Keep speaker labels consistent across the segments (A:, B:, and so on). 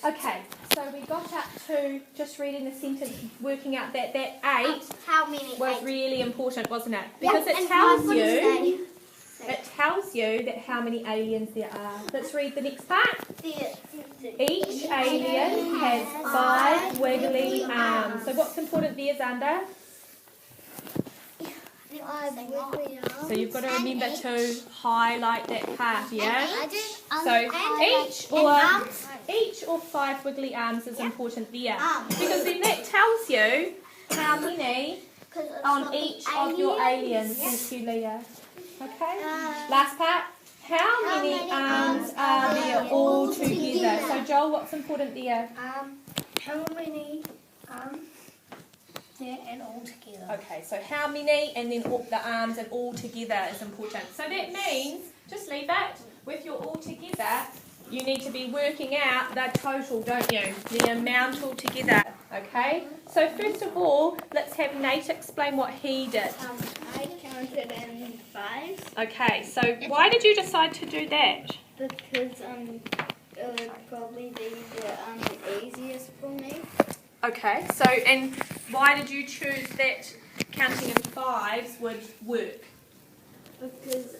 A: Okay, so we got up to just reading the sentence, working out that 8
B: How many
A: was
B: 8?
A: really important, wasn't it? Because it tells you that how many aliens there are. Let's read the next part. Each alien has 5 wiggly arms. So what's important there, Xander? So you've got to remember to highlight that part, yeah? So each or 5 wiggly arms is important there. Because then that tells you how many on each of your aliens. Thank you, Leah. Okay? Last part. How many arms are there all together? So Joel, what's important there?
B: How many there and all together?
A: Okay, so how many and then all, the arms and all together is important. So that means, just leave it, with your all together, you need to be working out the total, don't you? The amount all together, okay? So first of all, let's have Nate explain what he did.
B: I counted in 5.
A: Okay, so why did you decide to do that?
B: Because it would probably be the easiest for me.
A: Okay, so and why did you choose that counting in 5s would work?
B: Because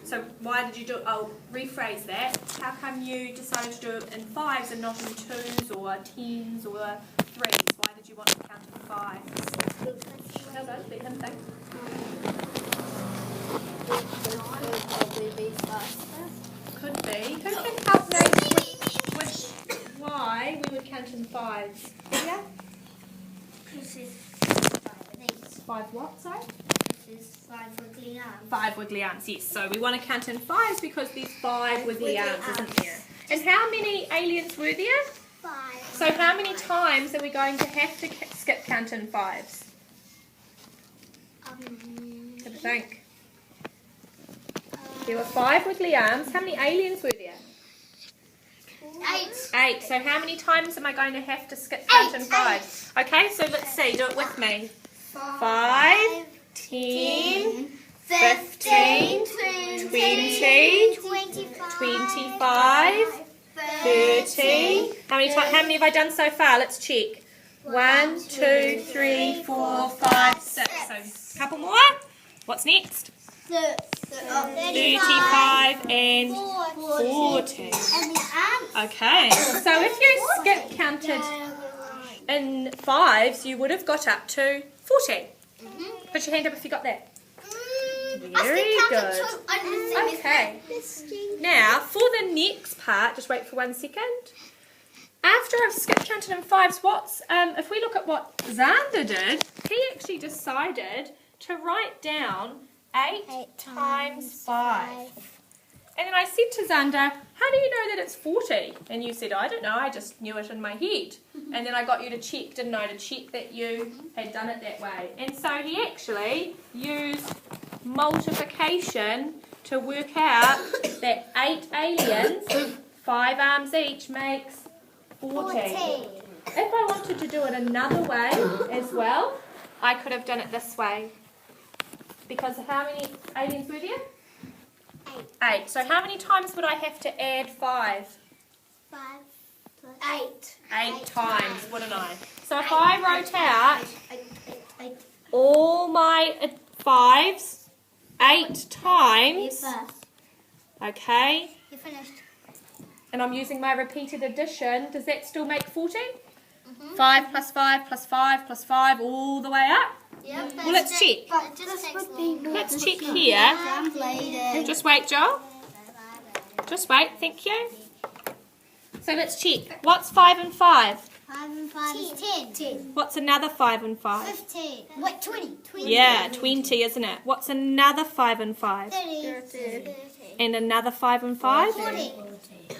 A: So why did you do it? I'll rephrase that. How come you decided to do it in 5s and not in 2s or 10s or 3s? Why did you want to count in 5s? Hold on, let him think.
B: Could probably be faster.
A: Could be. Who can help Nate with why we would count in 5s? Yeah?
B: Because it's 5 of these.
A: 5 what, sorry?
B: This is 5 wiggly arms.
A: 5 wiggly arms, yes. So we want to count in 5s because there's 5 wiggly arms, isn't there? And how many aliens were there?
B: 5.
A: So how many times are we going to have to skip count in 5s? Have a think. There were 5 wiggly arms. How many aliens were there?
B: 8.
A: 8. So how many times am I going to have to skip count in 5s? Okay, so let's see. Do it with me. 5, 10, 15, 20, 25, 30. How many have I done so far? Let's check. 1, 2, 3, 4, 5, 6. So a couple more. What's next? 35 and 40. Okay, so if you skip counted in 5s, you would have got up to 40. Put your hand up if you got that. Very good. Okay. Now, for the next part, just wait for 1 second. After I've skip counted in 5s, if we look at what Xander did, he actually decided to write down 8 times 5. And then I said to Xander, how do you know that it's 40? And you said, I don't know, I just knew it in my head. And then I got you to check, didn't I, to check that you had done it that way. And so he actually used multiplication to work out that 8 aliens, 5 arms each, makes 40. If I wanted to do it another way as well, I could have done it this way. Because how many aliens were there? 8. So how many times would I have to add 5?
B: 5 plus 8.
A: 8 times, wouldn't I? So if I wrote out all my 5s 8 times, okay,
B: You finished.
A: and I'm using my repeated addition, does that still make 40? 5 plus 5 plus 5 plus 5 all the way up?
B: Yep.
A: Well, let's check. Let's check here. Just wait, Joel. Just wait, thank you. So let's check. What's 5 and 5?
B: 5 and 5 is 10.
A: What's another 5 and 5?
B: 15. Wait, 20.
A: Yeah, 20, isn't it? What's another 5 and 5?
B: 30.
A: And another 5 and 5?
B: 40.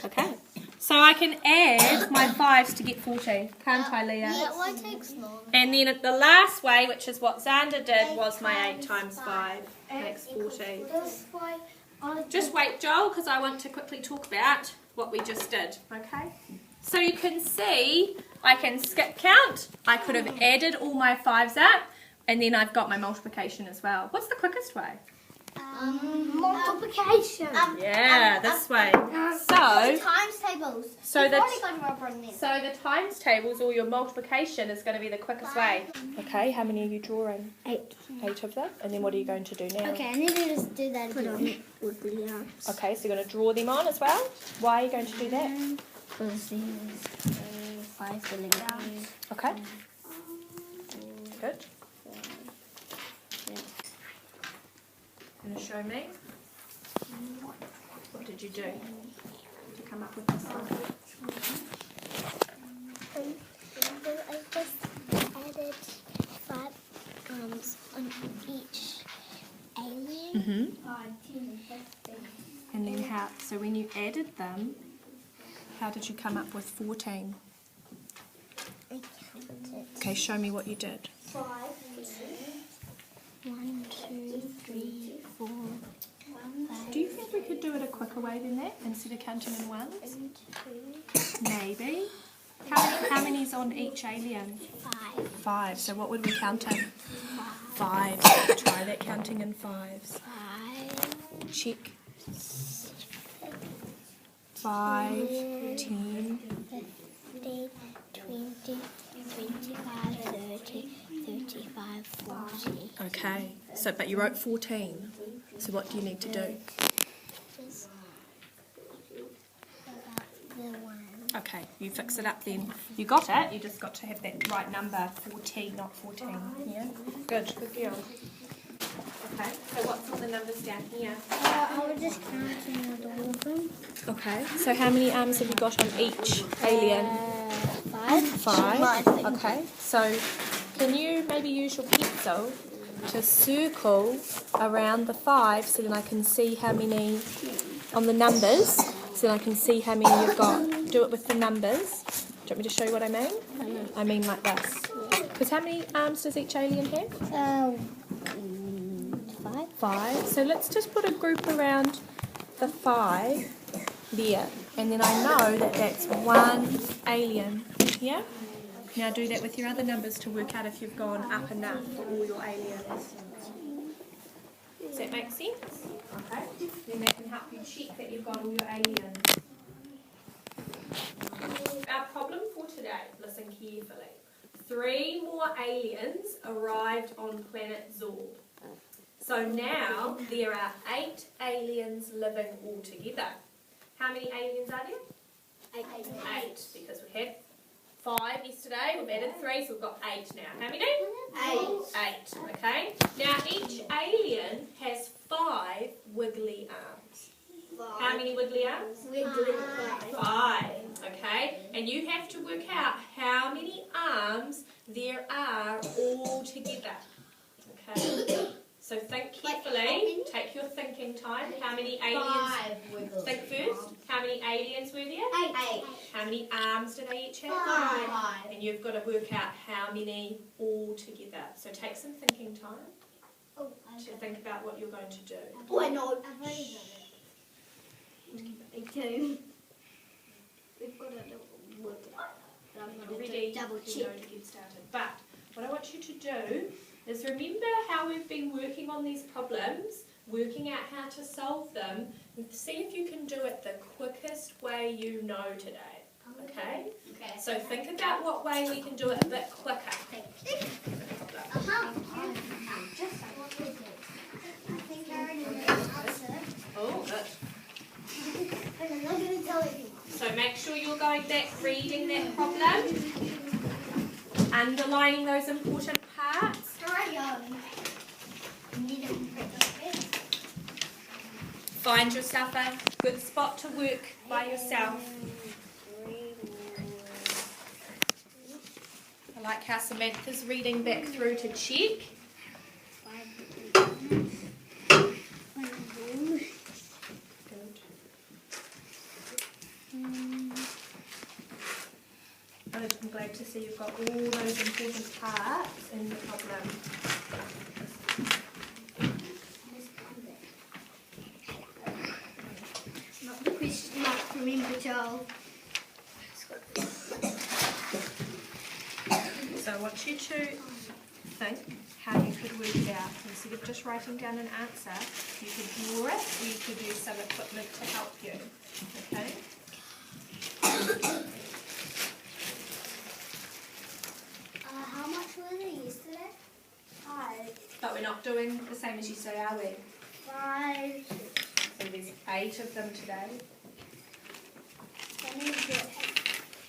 A: Okay. So I can add my 5s to get 40, can't I, Leah?
B: That one takes long.
A: And then the last way, which is what Xander did, was my 8 times 5 makes 40. Just wait, Joel, because I want to quickly talk about what we just did, okay? So you can see I can skip count. I could have added all my 5s up, and then I've got my multiplication as well. What's the quickest way?
B: Multiplication.
A: Yeah, this way. So
B: Times tables.
A: the times tables or your multiplication is going to be the quickest way. Okay, how many are you drawing?
B: 8.
A: 8 of them. And then what are you going to do now?
B: Okay, and then you just do that again. Wiggly arms.
A: Okay, so you're going to draw them on as well. Why are you going to do that?
B: Because there's 5 wiggly arms.
A: Okay. Good. Going to show me? What did you do to come up with this one?
C: I just added 5 arms on each alien.
A: And then how, so when you added them, how did you come up with 14?
C: I counted
A: Okay, show me what you did.
C: 5, 1, 2, 3, 4, 5,
A: Do you think we could do it a quicker way than that, instead of counting in ones?
C: 2,
A: Maybe. How many's on each alien?
C: 5,
A: 5. So what would we count in? 5. Try that counting in 5s.
C: 5,
A: Check. 5, 10.
C: 15, 20, 25, 30, 35, 40.
A: Okay. So, but you wrote 14. So what do you need to do?
C: Just about the one.
A: Okay, you fix it up then. You got it. You just got to have that right number. 14, not 14. Yeah. Good. Good girl. Okay. So what's all the numbers down here?
C: I was just counting with all of them.
A: Okay. So how many arms have you got on each alien?
C: 5.
A: 5. Okay. So can you maybe use your pencil to circle around the 5 so then I can see how many on the numbers, so then I can see how many you've got. Do it with the numbers. Do you want me to show you what I mean? I mean like this. Because how many arms does each alien have?
C: 5.
A: 5. So let's just put a group around the 5 there. And then I know that that's one alien. Yeah? Now do that with your other numbers to work out if you've gone up enough for all your aliens. Does that make sense? Okay. Then that can help you check that you've got all your aliens. Our problem for today, listen carefully. 3 more aliens arrived on planet Zorb. So now there are 8 aliens living all together. How many aliens are there? 8, because we had 5 yesterday, we've added 3, so we've got 8 now. How many? 8, okay? Now each alien has 5 wiggly arms. How many wiggly arms? 5, okay? And you have to work out how many arms there are all together. Okay? So think carefully, take your thinking time. How many aliens? Think first. How many aliens were there?
B: 8.
A: How many arms do they each have?
B: 5.
A: And you've got to work out how many all together. So take some thinking time to think about what you're going to do.
B: Oh, I know. 2. We've got a little work it out. I'm going
A: Ready
B: to double
A: to
B: check.
A: get started. But what I want you to do is remember how we've been working on these problems, working out how to solve them, and see if you can do it the quickest way you know today. Okay?
B: Okay.
A: So think about what way we can do it a bit quicker. Oh, good.
B: I'm not going to tell anyone.
A: So make sure you're going back, reading that problem, underlining those important parts. Find yourself a good spot to work by yourself. I like how Samantha's reading back through to check. I'm glad to see you've got all those important parts in the problem.
B: Not the question mark, remember, Joel.
A: So I want you to think, how you could work it out. Instead of just writing down an answer, you could draw it, or you could use some equipment to help you. Okay?
C: How much were they yesterday? 5.
A: But we're not doing the same as yesterday, are we?
C: 5.
A: So there's 8 of them today.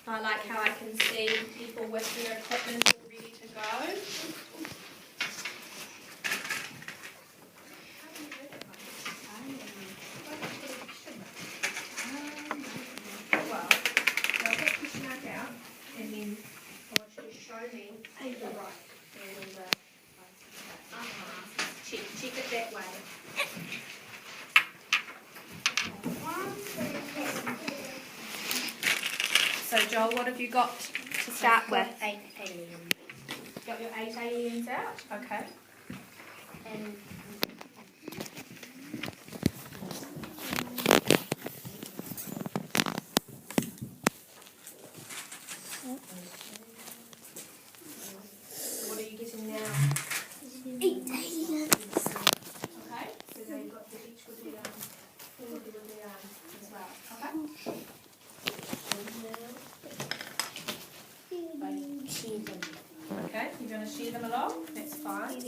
A: I like how I can see people with their equipment all ready to go. Well, I'll get the question mark out and then I want you to show me the right and the check it that way. So Joel, what have you got to start with?
B: 8 aliens.
A: Got your 8 aliens out? Okay.
B: And
A: What are you getting now?
C: 8 aliens.
A: Okay. So now you've got each with their as well. Okay. Okay, you're going to share them along? That's fine.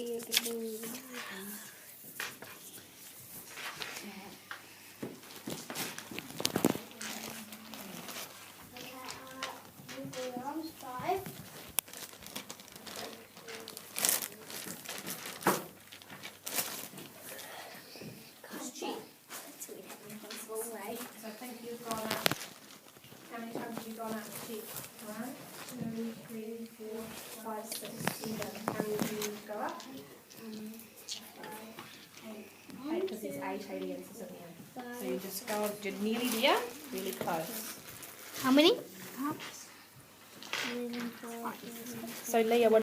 C: Arms 5.
A: So I think you've gone up. How many times have you gone up to check? Right? 2, 3, 4, 5, 6, 7. How many do you go up? 8, because there's 8 aliens, isn't there? So you just go, you're nearly there, really close.
C: How many?
A: So Leah, what